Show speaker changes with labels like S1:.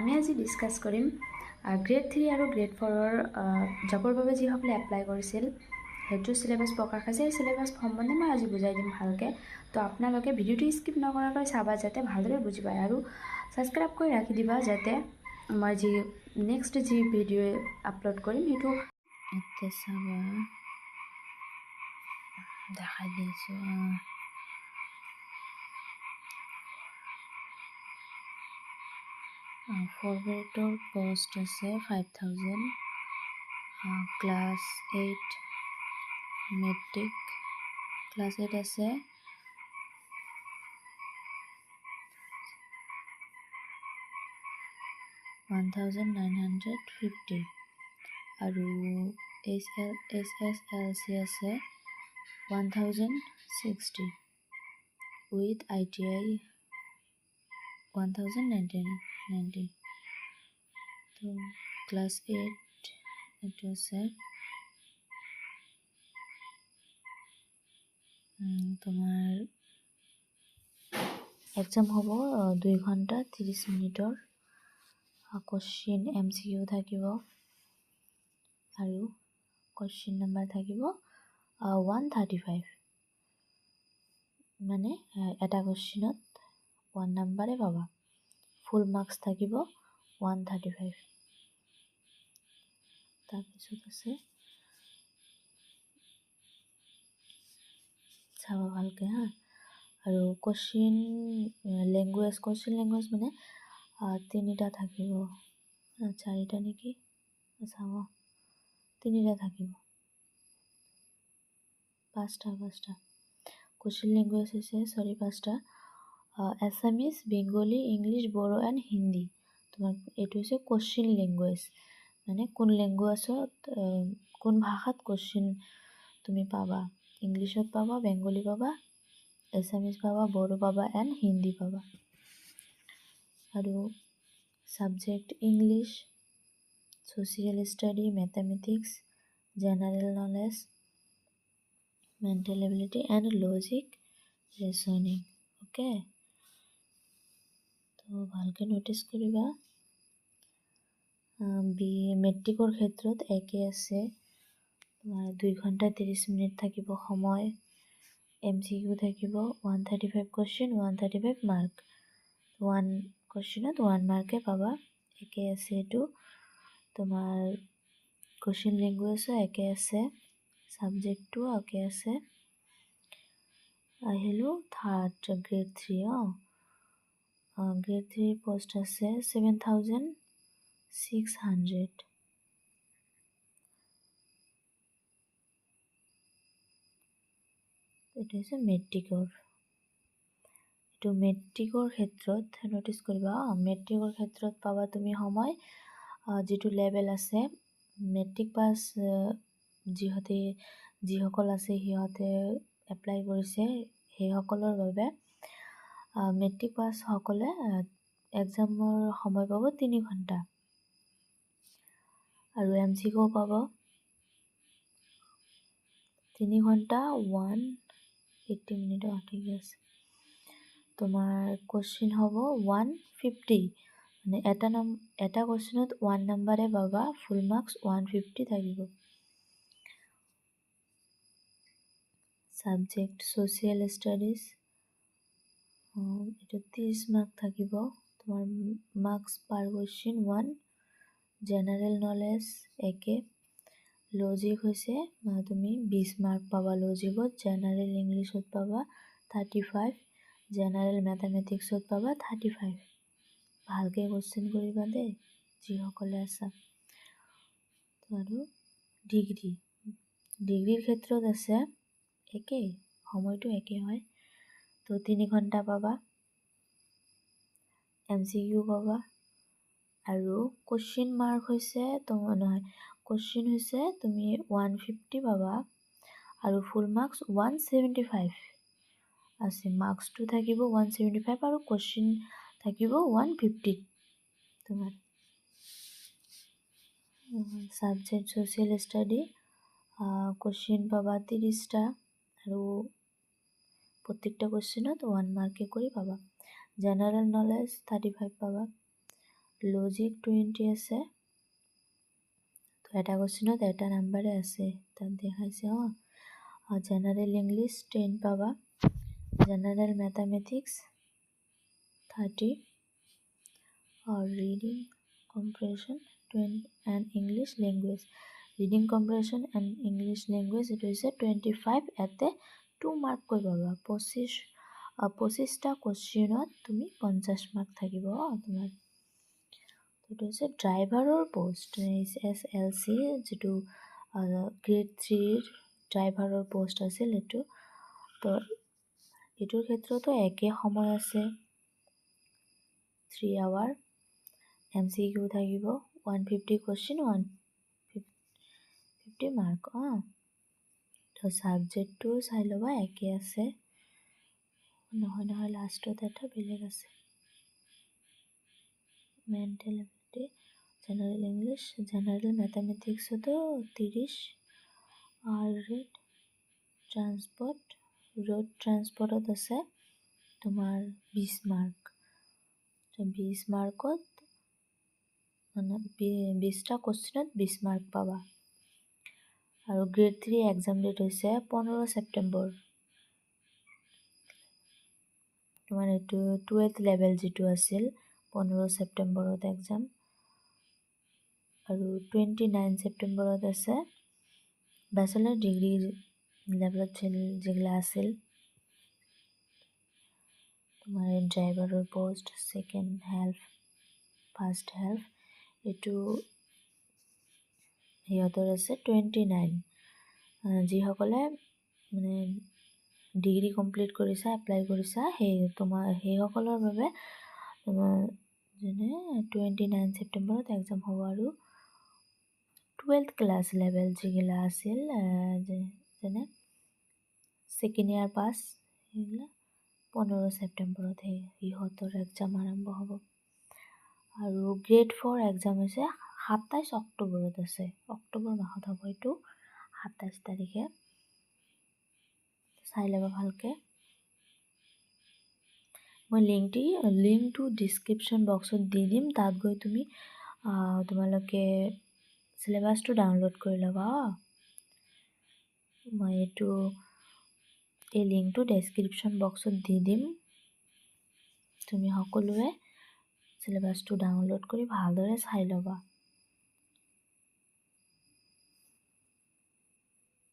S1: আমি আজি ডিছকাছ কৰিম গ্ৰেড 3 আৰু গ্ৰেড 4ৰ জবৰ বাবে যিসকলে এপ্লাই কৰিছিল সেইটো সিলেবাস প্ৰকাশ আছে। এই সিলেবাস সম্বন্ধে মই আজি বুজাই দিম ভালকৈ। তো আপোনালোকে ভিডিঅ'টো স্কিপ নকৰাকৈ চাবা যাতে ভালদৰে বুজি পায়, আৰু ছাবস্ক্ৰাইব কৰি ৰাখি দিবা যাতে মই যি নেক্সট যি ভিডিঅ' আপলোড কৰিম সেইটো চাবা দেখাই দিছোঁ। ফৰগ্ৰেডৰ পোষ্ট আছে 5000, ক্লাছ 8 মেট্ৰিক ক্লাছ 8 আছে 1950 আৰু SSLC আছে 1060 উইথ ITI 1090। তো ক্লাছ 8 এইটো আছে তোমাৰ এক্সাম হ'ব 2 ঘণ্টা 30 মিনিটৰ। কোশ্চিন MCQ থাকিব আৰু কোশ্চিন নম্বৰ থাকিব 135, মানে এটা কোশ্চিনত 1 নম্বৰে পাবা। ফুল মাৰ্কছ থাকিব 135। তাৰপিছত আছে চাব ভালকৈ হা। আৰু কোশ্চিন লেংগুৱেজ মানে 3টা থাকিব, 4টা নেকি, চাব 3টা থাকিব, 5টা কোশ্চিন লেংগুৱেজ হৈছে 5টা এছামিজ, বেংগলী, ইংলিছ, বড়ো এণ্ড হিন্দী। তোমাৰ এইটো হৈছে কোশ্চিন লেংগুৱেজ, মানে কোন লেংগুৱেজত কোন ভাষাত কোশ্চিন তুমি পাবা। ইংলিছত পাবা, বেংগলী পাবা, এছামিজ পাবা, বড়ো পাবা এণ্ড হিন্দী পাবা। আৰু subject English, social study, mathematics, general knowledge, mental ability and logic reasoning. Okay, তো ভালকৈ ন'টিছ কৰিবা। মেট্ৰিকৰ ক্ষেত্ৰত একে আছে, তোমাৰ 2 ঘণ্টা 30 মিনিট থাকিব সময়। MCQ থাকিব 135 কোশ্চিন, 135 মাৰ্ক। 1 কোশ্চিনত 1 মাৰ্কে পাবা। একে আছে এইটো। তোমাৰ কোশ্চিন লেংগুৱেজো একে আছে, ছাবজেক্টটো একে আছে। আহিলোঁ থাৰ্ড গ্ৰেড 3। গ্ৰেড 3 পোষ্ট আছে 7600। এইটো হৈছে মেট্ৰিকৰ। এইটো মেট্ৰিকৰ ক্ষেত্ৰত ন'টিছ কৰিবা। মেট্ৰিকৰ ক্ষেত্ৰত পাবা তুমি সময় যিটো লেভেল আছে। মেট্ৰিক পাছ যিসকল আছে সিহঁতে এপ্লাই কৰিছে, সেইসকলৰ বাবে মেট্ৰিক পাছ সকলে এক্সামৰ সময় পাব 3 ঘণ্টা, আৰু MCQ পাব 3 ঘণ্টা 180 মিনিট। ঠিকে আছে। তোমাৰ কোশ্চিন হ'ব 150, মানে এটা কোশ্চিনত 1 নম্বৰে পাবা। ফুল মাৰ্কছ 150 থাকিব। ছাবজেক্ট ছ'চিয়েল ষ্টাডিজ, এইটো 30 মাৰ্ক থাকিব। তোমাৰ মাৰ্কছ পাৰ কোশ্চিন 1। জেনাৰেল নলেজ একে। লজিক হৈছে তুমি 20 মাৰ্ক পাবা লজিকত। জেনাৰেল ইংলিছত পাবা 35, জেনাৰেল মেথামেটিক্সত পাবা 35। ভালকৈ কোশ্চিন কৰিবা দেই যিসকলে আছা। আৰু ডিগ্ৰীৰ ক্ষেত্ৰত আছে একেই, সময়টো একেই হয়। তো 3 ঘণ্টা পাবা, MCQ পাবা, আৰু কোশ্চিন মাৰ্ক হৈছে কোশ্চিন হৈছে তুমি 150 পাবা, আৰু ফুল মাৰ্কছ 175 আছে। মাৰ্কছটো থাকিব 175 আৰু কোশ্চিন থাকিব 150 তোমাৰ। ছাবজেক্ট ছ'চিয়েল ষ্টাডি, কোশ্চিন পাবা 30টা, আৰু প্ৰত্যেকটা কোশ্চিনত 1 মাৰ্কে কৰি পাবা। জেনাৰেল নলেজ 35 পাবা, লজিক 20 আছে। তো এটা কুৱেশ্যনত এটা নাম্বাৰে আছে, তাত দেখাইছে জেনাৰেল ইংলিছ 10 পাবা, জেনাৰেল মেথামেটিক্স 30 और reading compression and English language reading compression and English language ये 25 एते 2 मार्क कोई पाबा 25टा क्वेश्चनत तुम 50 मार्क থাকিব তোমার। तो ड्राइभारर पोस्ट SSLC जो ग्रेड 3 ड्राइभारर पोस्ट आसिल एटू। तो एटुर क्षेत्रतो एके समय আছে 3 आवर MCQ থাকিব 150 क्वेश्चन 150 मार्क। तो साबजेक्ट तो চাই লবা একে আছে নহয় নহয় লাষ্টত এটা বেলেগ আছে। Mental ability general English general mathematics तो 30 और रोड ट्रांसपोर्ट আছে তোমার 20 मार्क। तो 20 मार्कत মানে 20টা क्वेश्चनत 20 मार्क पाबा। और ग्रेड 3 एग्जाम डेट হৈছে 15 सेप्टेम्बर। তোমার এটু 12th लेवल যেটো আছিল 15 सेप्टेम्बरत एग्जाम। और 29 सेप्टेम्बरत আছে बैचलर डिग्री लेवलत যেগুলা আছিল। তোমার ড্রাইভারের post second help first help এটু সিহঁতৰ আছে 29। যিসকলে মানে ডিগ্ৰী কমপ্লিট কৰিছা এপ্লাই কৰিছা সেইসকলৰ বাবে যেনে 29 সেপ্টেম্বৰত এক্সাম হ'ব। আৰু 12th ক্লাছ লেভেল যিগিলা আছিল যেনে সেকেন্ড ইয়াৰ পাছ সেইগিলা 15 সেপ্টেম্বৰত সিহঁতৰ এক্সাম আৰম্ভ হ'ব। আৰু গ্ৰেড 4 এক্সাম হৈছে 27 অক্টোবৰত আছে, অক্টোবৰ মাহত হ'ব এইটো 27 তাৰিখে। চাই ল'বা ভালকে। মই লিংকটো ডিছক্ৰিপশ্যন বক্সত দি দিম, তাত গৈ তুমি তোমালোকে চিলেবাছটো ডাউনলোড কৰি ল'বা। মই এই লিংকটো ডেছক্ৰিপশ্যন বক্সত দি দিম, তুমি সকলোৱে চিলেবাছটো ডাউনলোড কৰি ভালদৰে চাই ল'বা।